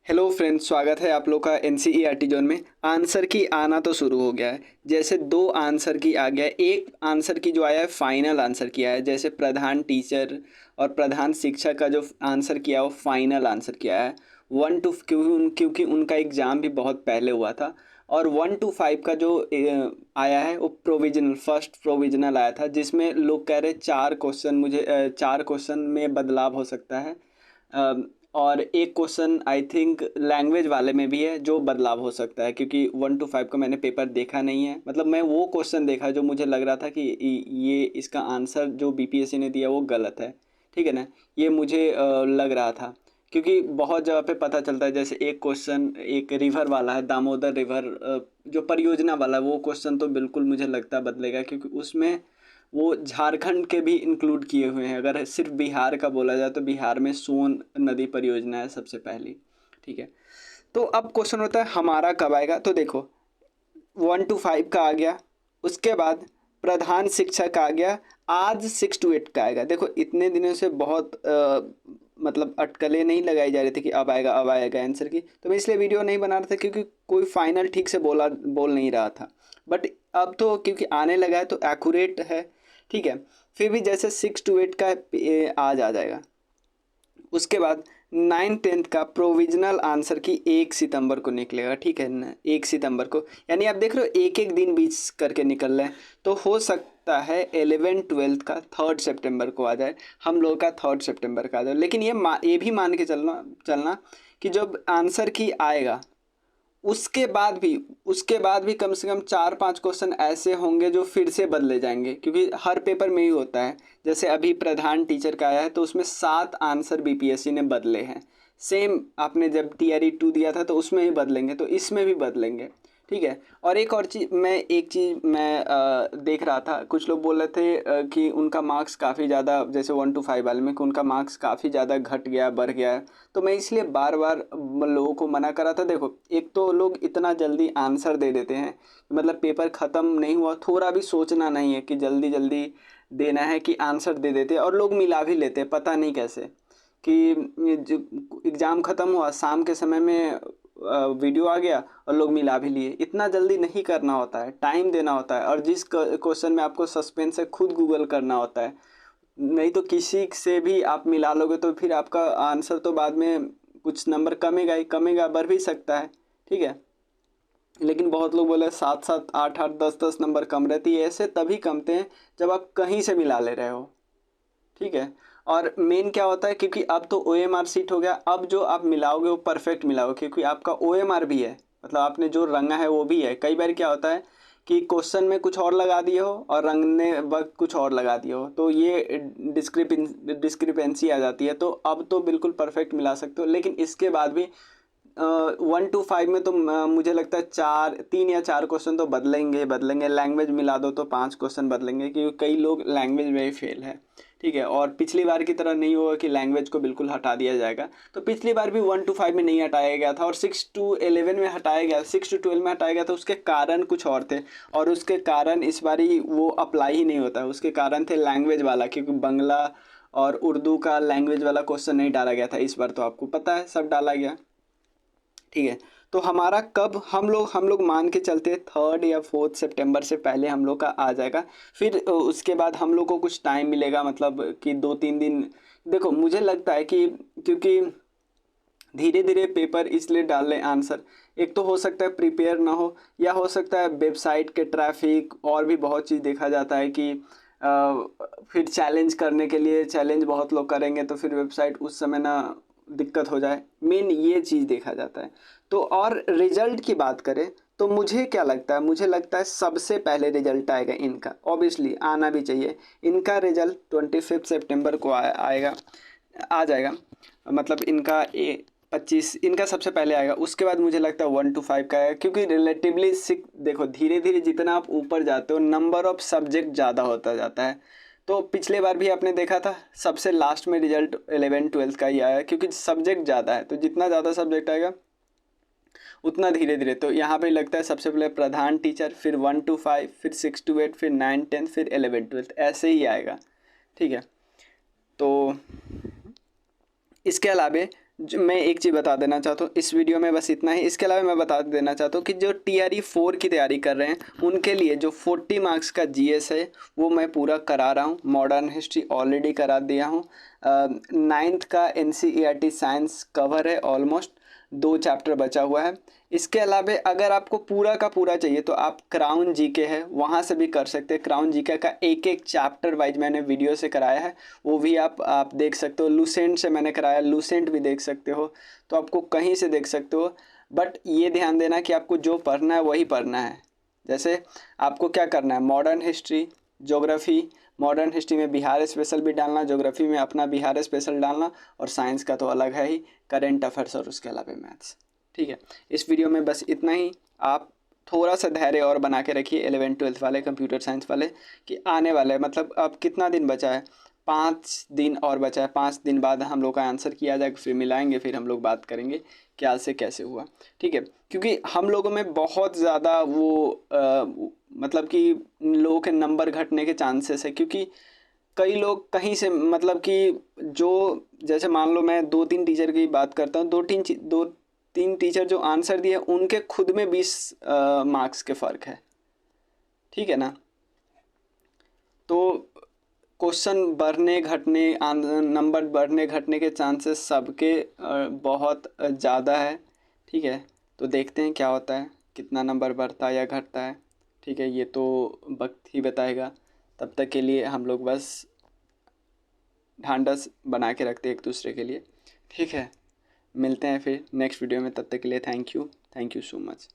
Hello friends, स्वागत है आप लोग का एनसीईआरटी जोन में। आंसर की आना तो शुरू हो गया है। जैसे दो आंसर की आ गया है, एक आंसर की जो आया है फाइनल आंसर किया है। जैसे प्रधान टीचर और प्रधान शिक्षक का जो आंसर किया है वो फाइनल आंसर किया है। 1 to, क्योंकि उनका एग्ज़ाम भी बहुत पहले हुआ था। और 1 to 5 का जो आया है वो प्रोविजनल, फर्स्ट प्रोविजनल आया था, जिसमें लोग कह रहे 4 क्वेश्चन, मुझे 4 क्वेश्चन में बदलाव हो सकता है। और एक क्वेश्चन आई थिंक लैंग्वेज वाले में भी है जो बदलाव हो सकता है, क्योंकि 1 to 5 का मैंने पेपर देखा नहीं है। मतलब मैं वो क्वेश्चन देखा जो मुझे लग रहा था कि ये इसका आंसर जो बीपीएससी ने दिया वो गलत है। ठीक है ना। ये मुझे लग रहा था, क्योंकि बहुत जगह पे पता चलता है। जैसे एक क्वेश्चन एक रिवर वाला है, दामोदर रिवर जो परियोजना वाला है, वो क्वेश्चन तो बिल्कुल मुझे लगता है बदलेगा, क्योंकि उसमें वो झारखंड के भी इंक्लूड किए हुए हैं। अगर सिर्फ बिहार का बोला जाए तो बिहार में सोन नदी परियोजना है सबसे पहली। ठीक है। तो अब क्वेश्चन होता है हमारा कब आएगा। तो देखो 1 to 5 का आ गया, उसके बाद प्रधान शिक्षक का आ गया, आज 6 to 8 का आएगा। देखो इतने दिनों से बहुत मतलब अटकलें नहीं लगाई जा रही थी कि अब आएगा आंसर की। तो मैं इसलिए वीडियो नहीं बना रहा था, क्योंकि कोई फाइनल ठीक से बोल नहीं रहा था। बट अब तो क्योंकि आने लगा है तो एक्यूरेट है। ठीक है। फिर भी जैसे 6 to 8 का आज आ जाएगा। उसके बाद 9th 10th का प्रोविजनल आंसर की 1 सितंबर को निकलेगा। ठीक है ना, 1 सितंबर को। यानी आप देख रहे हो एक एक दिन बीच करके निकल रहे हैं। तो हो सकता है 11th 12th का 3rd सितंबर को आ जाए, हम लोग का 3rd सितंबर का आ जाए। लेकिन ये भी मान के चलना चलना कि जब आंसर की आएगा उसके बाद भी कम से कम 4 5 क्वेश्चन ऐसे होंगे जो फिर से बदले जाएंगे, क्योंकि हर पेपर में ही होता है। जैसे अभी प्रधान टीचर का आया है तो उसमें 7 आंसर बीपीएससी ने बदले हैं। सेम आपने जब TRE 2 दिया था तो उसमें भी बदलेंगे, तो इसमें भी बदलेंगे। ठीक है। और एक चीज़ मैं देख रहा था, कुछ लोग बोल रहे थे कि उनका मार्क्स काफ़ी ज़्यादा, जैसे 1 to 5 वाले में, कि उनका मार्क्स काफ़ी ज़्यादा घट गया, बढ़ गया है। तो मैं इसलिए बार बार लोगों को मना करा था। देखो एक तो लोग इतना जल्दी आंसर दे देते हैं, मतलब पेपर ख़त्म नहीं हुआ, थोड़ा भी सोचना नहीं है कि जल्दी जल्दी देना है, कि आंसर दे देते हैं। और लोग मिला भी लेते हैं, पता नहीं कैसे, कि एग्ज़ाम ख़त्म हुआ शाम के समय में वीडियो आ गया और लोग मिला भी लिए। इतना जल्दी नहीं करना होता है, टाइम देना होता है। और जिस क्वेश्चन में आपको सस्पेंस है खुद गूगल करना होता है। नहीं तो किसी से भी आप मिला लोगे तो फिर आपका आंसर तो बाद में कुछ नंबर कमेगा ही कमेगा, बढ़ भी सकता है। ठीक है। लेकिन बहुत लोग बोले 7 7 8 8 10 10 नंबर कम रहती है। ऐसे तभी कमते हैं जब आप कहीं से मिला ले रहे हो। ठीक है। और मेन क्या होता है, क्योंकि अब तो OMR सीट हो गया, अब जो आप मिलाओगे वो परफेक्ट मिलाओगे, क्योंकि आपका OMR भी है, मतलब आपने जो रंगा है वो भी है। कई बार क्या होता है कि क्वेश्चन में कुछ और लगा दिए हो और रंगने वक्त कुछ और लगा दिए हो, तो ये डिस्क्रिपेंसी आ जाती है। तो अब तो बिल्कुल परफेक्ट मिला सकते हो। लेकिन इसके बाद भी 1 to 5 में तो मुझे लगता है 3 या 4 क्वेश्चन तो बदलेंगे बदलेंगे। लैंग्वेज मिला दो तो 5 क्वेश्चन बदलेंगे, क्योंकि कई लोग लैंग्वेज में ही फेल है। ठीक है। और पिछली बार की तरह नहीं होगा कि लैंग्वेज को बिल्कुल हटा दिया जाएगा। तो पिछली बार भी 1 to 5 में नहीं हटाया गया था और 6 to 11 में हटाया गया, 6 to 12 में हटाया गया था। उसके कारण कुछ और थे, और उसके कारण इस बार ही वो अप्लाई ही नहीं होता है। उसके कारण थे लैंग्वेज वाला, क्योंकि बंगला और उर्दू का लैंग्वेज वाला क्वेश्चन नहीं डाला गया था। इस बार तो आपको पता है सब डाला गया। ठीक है। तो हमारा कब, हम लोग मान के चलते 3rd या 4th सितंबर से पहले हम लोग का आ जाएगा। फिर उसके बाद हम लोग को कुछ टाइम मिलेगा, मतलब कि 2 3 दिन। देखो मुझे लगता है कि क्योंकि धीरे धीरे पेपर इसलिए डाल रहे आंसर, एक तो हो सकता है प्रिपेयर ना हो, या हो सकता है वेबसाइट के ट्रैफिक और भी बहुत चीज़ देखा जाता है कि फिर चैलेंज करने के लिए चैलेंज बहुत लोग करेंगे तो फिर वेबसाइट उस समय ना दिक्कत हो जाए। मेन ये चीज़ देखा जाता है। तो और रिजल्ट की बात करें तो मुझे क्या लगता है, मुझे लगता है सबसे पहले रिजल्ट आएगा इनका, ऑब्वियसली आना भी चाहिए। इनका रिजल्ट 25 सितंबर को आएगा, आ जाएगा। मतलब इनका 25 इनका सबसे पहले आएगा। उसके बाद मुझे लगता है 1 to 5 का आएगा, क्योंकि रिलेटिवली देखो धीरे धीरे जितना आप ऊपर जाते हो नंबर ऑफ सब्जेक्ट ज़्यादा होता जाता है। तो पिछले बार भी आपने देखा था सबसे लास्ट में रिजल्ट 11 12 का ही आया, क्योंकि सब्जेक्ट ज़्यादा है। तो जितना ज़्यादा सब्जेक्ट आएगा उतना धीरे धीरे। तो यहाँ पे लगता है सबसे पहले प्रधान टीचर, फिर 1 to 5, फिर 6 to 8, फिर 9 10, फिर 11 12, ऐसे ही आएगा। ठीक है। तो इसके अलावे मैं एक चीज़ बता देना चाहता हूँ इस वीडियो में, बस इतना ही। इसके अलावा मैं बता देना चाहता हूँ कि जो TRE 4 की तैयारी कर रहे हैं उनके लिए जो 40 मार्क्स का GS है वो मैं पूरा करा रहा हूँ। मॉडर्न हिस्ट्री ऑलरेडी करा दिया हूँ। 9th का NCERT साइंस कवर है, ऑलमोस्ट 2 चैप्टर बचा हुआ है। इसके अलावा अगर आपको पूरा का पूरा चाहिए तो आप क्राउन GK है, वहाँ से भी कर सकते हैं। क्राउन GK का एक एक चैप्टर वाइज मैंने वीडियो से कराया है, वो भी आप देख सकते हो। लूसेंट से मैंने कराया, लूसेंट भी देख सकते हो, तो आपको कहीं से देख सकते हो। बट ये ध्यान देना कि आपको जो पढ़ना है वही पढ़ना है। जैसे आपको क्या करना है, modern history, geography, modern history में बिहार स्पेशल भी डालना, ज्योग्राफी में अपना बिहार स्पेशल डालना, और साइंस का तो अलग है ही, करेंट अफेयर्स और उसके अलावा मैथ्स। ठीक है, इस वीडियो में बस इतना ही। आप थोड़ा सा धैर्य और बना के रखिए 11th-12th वाले, कंप्यूटर साइंस वाले, कि आने वाले मतलब अब कितना दिन बचा है, 5 दिन और बचा है। 5 दिन बाद हम लोग का आंसर किया जाएगा, फिर मिलाएंगे, फिर हम लोग बात करेंगे क्या से कैसे हुआ। ठीक है, क्योंकि हम लोगों में बहुत ज़्यादा मतलब कि लोगों के नंबर घटने के चांसेस है, क्योंकि कई लोग कहीं से मतलब कि जो, जैसे मान लो मैं 2-3 टीचर की बात करता हूँ, 2-3 टीचर जो आंसर दिए उनके खुद में 20 मार्क्स के फ़र्क है। ठीक है ना, तो क्वेश्चन बढ़ने घटने, नंबर बढ़ने घटने के चांसेस सबके बहुत ज़्यादा है। ठीक है, तो देखते हैं क्या होता है, कितना नंबर बढ़ता है या घटता है। ठीक है, ये तो वक्त ही बताएगा। तब तक के लिए हम लोग बस ढांढस बना के रखते हैं एक दूसरे के लिए। ठीक है, मिलते हैं फिर नेक्स्ट वीडियो में, तब तक के लिए थैंक यू सो मच।